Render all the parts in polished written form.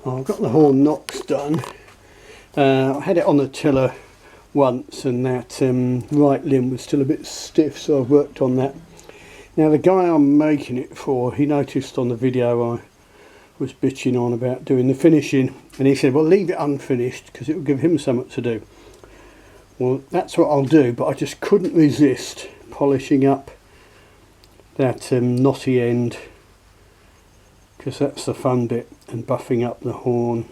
I've got the horn knocks done. I had it on the tiller once and that right limb was still a bit stiff, so I've worked on that. Now the guy I'm making it for, he noticed on the video I was bitching on about doing the finishing, and he said, well, leave it unfinished because it will give him something to do. Well, that's what I'll do, but I just couldn't resist polishing up that knotty end, because that's the fun bit, and buffing up the horn.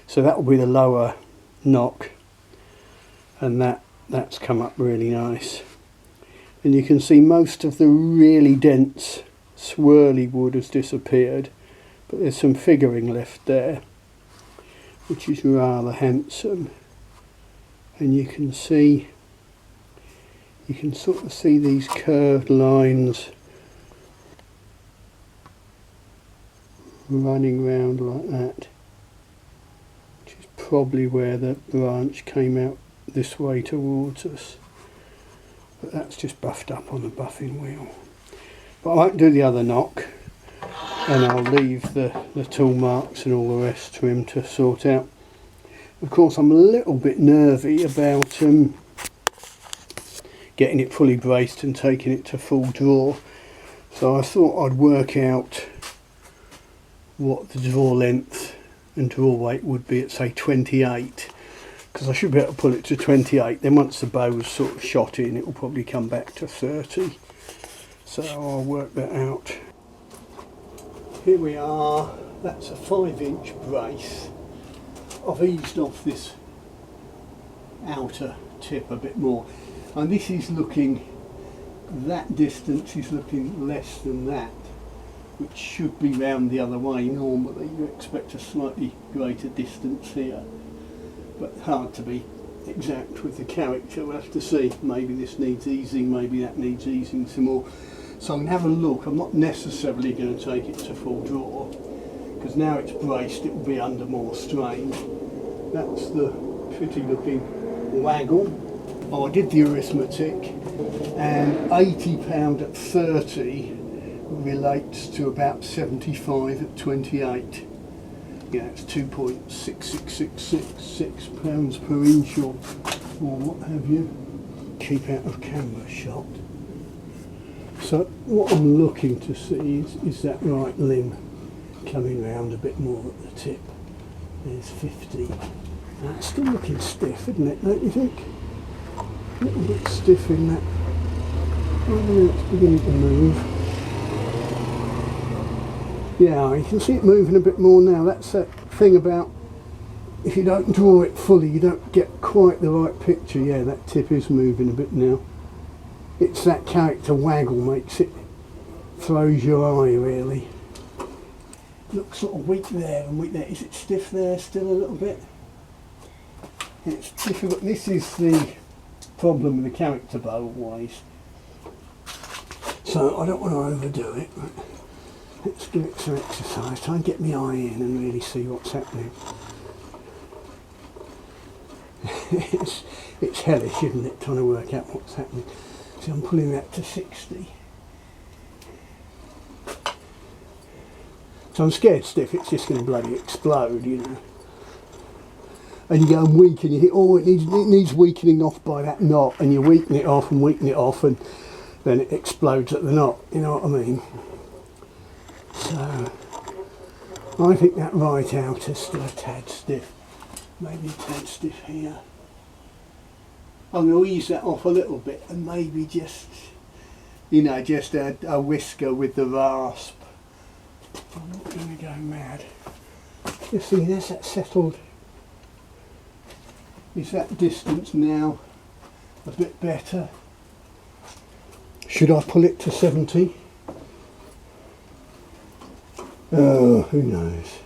So that will be the lower knock, and that's come up really nice. And you can see most of the really dense swirly wood has disappeared, but there's some figuring left there, which is rather handsome. And you can sort of see these curved lines running round like that, which is probably where the branch came out this way towards us, but that's just buffed up on the buffing wheel. But I won't do the other knock, and I'll leave the tool marks and all the rest to him to sort out. Of course, I'm a little bit nervy about getting it fully braced and taking it to full draw, so I thought I'd work out what the draw length and draw weight would be at, say, 28, because I should be able to pull it to 28. Then once the bow's sort of shot in, it will probably come back to 30, so I'll work that out. Here we are. That's a 5-inch brace. I've eased off this outer tip a bit more, and this is looking, that distance is looking less than that, which should be round the other way. Normally you expect a slightly greater distance here, but hard to be exact with the character. We'll have to see. Maybe this needs easing, maybe that needs easing some more. So I'm going to have a look. I'm not necessarily going to take it to full draw, because now it's braced it will be under more strain. That's the pretty looking waggle. Oh, I did the arithmetic, and £80 at 30 relates to about 75 at 28. Yeah, it's 2.66666 pounds per inch or what have you. Keep out of camera shot. So what I'm looking to see is that right limb coming round a bit more at the tip. There's 50. That's still looking stiff, isn't it, don't you think? A little bit stiff in that. Oh, it's beginning to move. Yeah, you can see it moving a bit more now. That's that thing about if you don't draw it fully, you don't get quite the right picture. Yeah, that tip is moving a bit now. It's that character waggle makes it, throws your eye really. Looks sort of weak there and weak there. Is it stiff there still a little bit? It's difficult. This is the problem with the character bow always. So I don't want to overdo it. Let's give it some exercise. Try and get my eye in and really see what's happening. It's hellish, isn't it, trying to work out what's happening. So I'm pulling that to 60. So I'm scared stiff, it's just going to bloody explode, you know. And you go and weaken, you think, oh, it needs weakening off by that knot, and you weaken it off, and then it explodes at the knot, you know what I mean? So I think that right outer's still a tad stiff, maybe a tad stiff here. I'm going to ease that off a little bit and maybe just, you know, just a whisker with the rasp. I'm not going to go mad. You see, there's that settled. Is that distance now a bit better? Should I pull it to 70? Oh, who knows?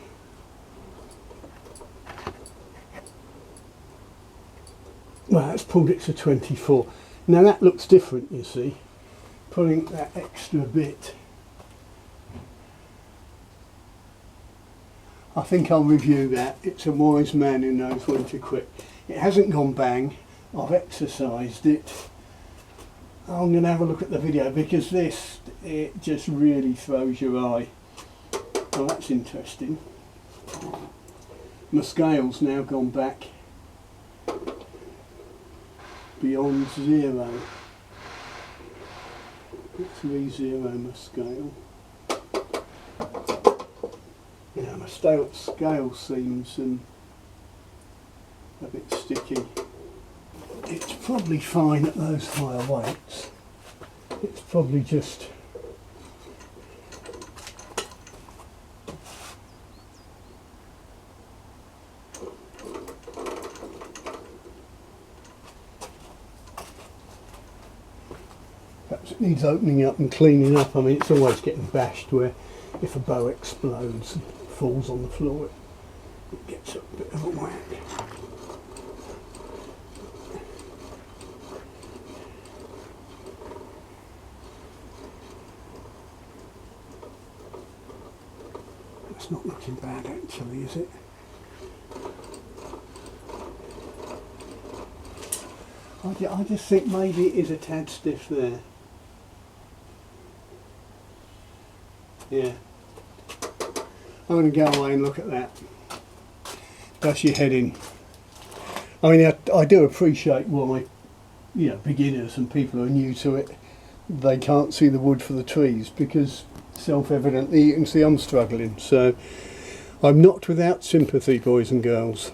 Well, that's pulled it to 24. Now that looks different, you see. Pulling that extra bit. I think I'll review that. It's a wise man who knows when to quit. It hasn't gone bang. I've exercised it. I'm going to have a look at the video because this, it just really throws your eye. Oh, that's interesting. My scale's now gone back beyond 0. Let's re-zero my scale. Yeah, my scale seems a bit sticky. It's probably fine at those higher weights. It's probably just perhaps it needs opening up and cleaning up. I mean, it's always getting bashed where if a bow explodes and falls on the floor, it gets a bit of a whack. It's not looking bad actually, is it? I just think maybe it is a tad stiff there. Yeah. I'm going to go away and look at that. That's your heading. I mean, I do appreciate why, beginners and people who are new to it, they can't see the wood for the trees, because self-evidently you can see I'm struggling. So I'm not without sympathy, boys and girls.